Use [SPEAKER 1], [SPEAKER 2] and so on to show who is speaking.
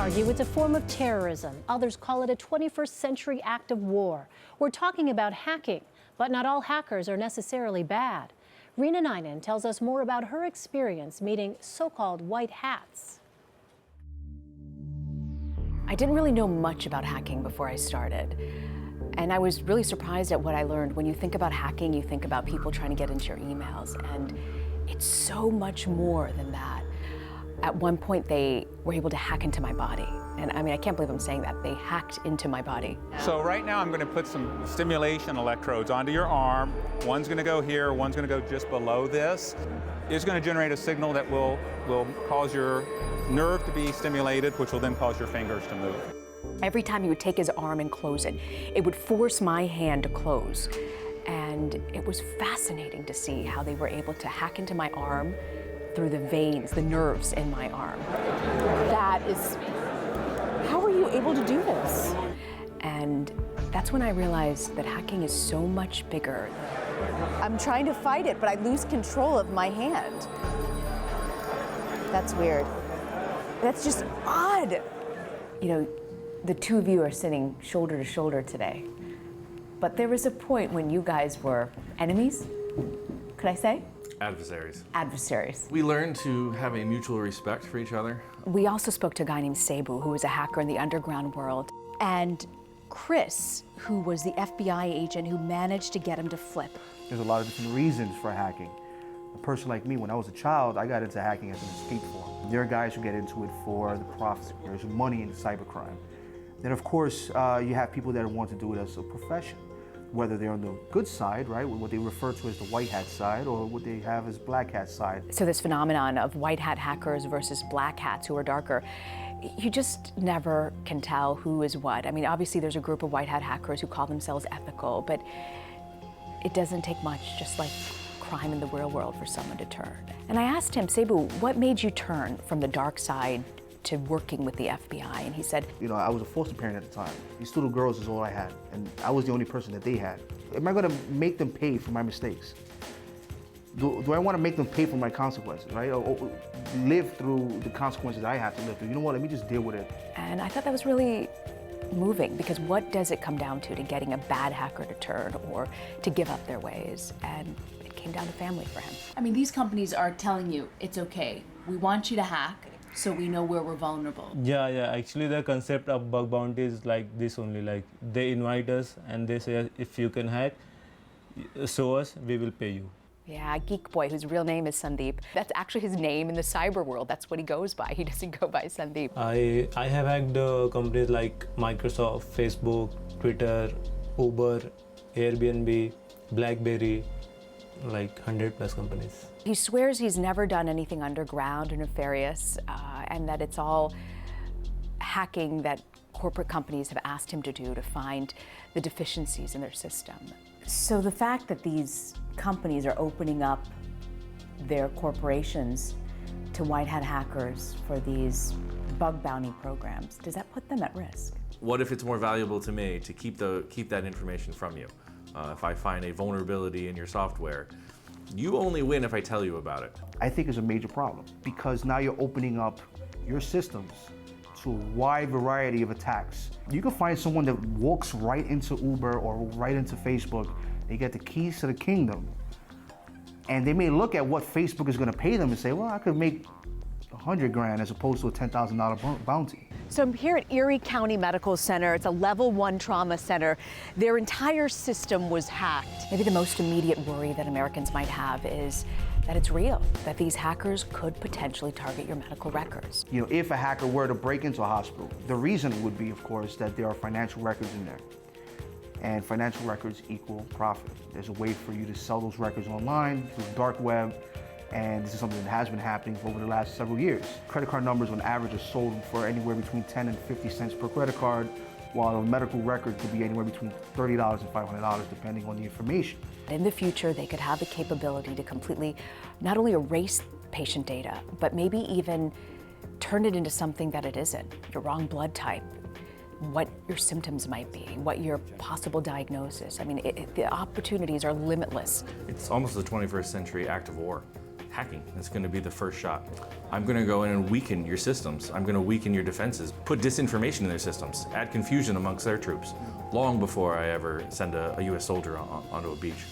[SPEAKER 1] argue it's a form of terrorism. Others call it a 21st century act of war. We're talking about hacking, but not all hackers are necessarily bad. Reena Ninan tells us more about her experience meeting so-called white hats.
[SPEAKER 2] I didn't really know much about hacking before I started. And I was really surprised at what I learned. When you think about hacking, you think about people trying to get into your emails, and it's so much more than that. At one point, they were able to hack into my body. And I mean, I can't believe I'm saying that. They hacked into my body.
[SPEAKER 3] So right now I'm going to put some stimulation electrodes onto your arm. One's going to go here, one's going to go just below this. It's going to generate a signal that will cause your nerve to be stimulated, which will then cause your fingers to move.
[SPEAKER 2] Every time he would take his arm and close it, it would force my hand to close. And it was fascinating to see how they were able to hack into my arm through the veins, the nerves in my arm. That is, how are you able to do this? And that's when I realized that hacking is so much bigger. I'm trying to fight it, but I lose control of my hand. That's weird. That's just odd. You know, the two of you are sitting shoulder to shoulder today. But there was a point when you guys were enemies, could I say?
[SPEAKER 4] Adversaries.
[SPEAKER 2] Adversaries.
[SPEAKER 4] We learned to have a mutual respect for each other.
[SPEAKER 2] We also spoke to a guy named Cebu, who was a hacker in the underground world, and Chris, who was the FBI agent who managed to get him to flip.
[SPEAKER 5] There's a lot of different reasons for hacking. A person like me, when I was a child, I got into hacking as an escape form. There are guys who get into it for the profits. There's money in cybercrime. Then, of course, you have people that want to do it as a profession, whether they're on the good side, right, what they refer to as the white hat side, or what they have as black hat side.
[SPEAKER 2] So this phenomenon of white hat hackers versus black hats who are darker, you just never can tell who is what. I mean, obviously there's a group of white hat hackers who call themselves ethical, but it doesn't take much, just like crime in the real world, for someone to turn. And I asked him, Cebu, what made you turn from the dark side to working with the FBI? And he said,
[SPEAKER 5] you know, I was a foster parent at the time. These little girls is all I had, and I was the only person that they had. Am I gonna make them pay for my mistakes? Do I wanna make them pay for my consequences, right? Or live through the consequences I have to live through? You know what, let me just deal with it.
[SPEAKER 2] And I thought that was really moving, because what does it come down to getting a bad hacker to turn or to give up their ways? And it came down to family for him.
[SPEAKER 6] I mean, these companies are telling you, it's okay. We want you to hack, so we know where we're vulnerable.
[SPEAKER 7] Yeah. Actually, the concept of bug bounty is like this only. Like, they invite us and they say, if you can hack, show us, we will pay you.
[SPEAKER 2] Yeah, Geek Boy, whose real name is Sandeep. That's actually his name in the cyber world. That's what he goes by. He doesn't go by Sandeep.
[SPEAKER 7] I have hacked companies like Microsoft, Facebook, Twitter, Uber, Airbnb, BlackBerry, like 100+ companies.
[SPEAKER 2] He swears he's never done anything underground or nefarious, and that it's all hacking that corporate companies have asked him to do to find the deficiencies in their system. So the fact that these companies are opening up their corporations to white hat hackers for these bug bounty programs, does that put them at risk?
[SPEAKER 4] What if it's more valuable to me to keep that information from you? If I find a vulnerability in your software, you only win if I tell you about it.
[SPEAKER 5] I think it's a major problem, because now you're opening up your systems to a wide variety of attacks. You can find someone that walks right into Uber or right into Facebook. They get the keys to the kingdom. And they may look at what Facebook is gonna pay them and say, well, I could make 100 grand as opposed to a $10,000 bounty.
[SPEAKER 2] So I'm here at Erie County Medical Center. It's a level 1 trauma center. Their entire system was hacked. Maybe the most immediate worry that Americans might have is that it's real, that these hackers could potentially target your medical records.
[SPEAKER 5] You know, if a hacker were to break into a hospital, the reason would be, of course, that there are financial records in there. And financial records equal profit. There's a way for you to sell those records online through the dark web, and this is something that has been happening for over the last several years. Credit card numbers on average are sold for anywhere between 10 and 50 cents per credit card, while a medical record could be anywhere between $30 and $500 depending on the information.
[SPEAKER 2] In the future, they could have the capability to completely not only erase patient data, but maybe even turn it into something that it isn't, your wrong blood type, what your symptoms might be, what your possible diagnosis. I mean, the opportunities are limitless.
[SPEAKER 4] It's almost the 21st century act of war. hacking. That's going to be the first shot. I'm going to go in and weaken your systems. I'm going to weaken your defenses, put disinformation in their systems, add confusion amongst their troops, long before I ever send a US soldier onto a beach.